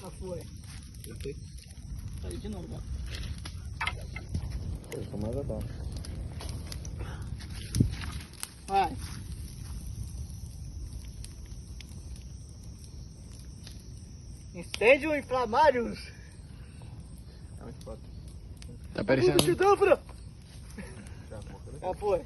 Já foi. Tá aí de novo, ó. Essa mais legal. Vai. Incêndio inflamários. Tá parecendo. Já foi.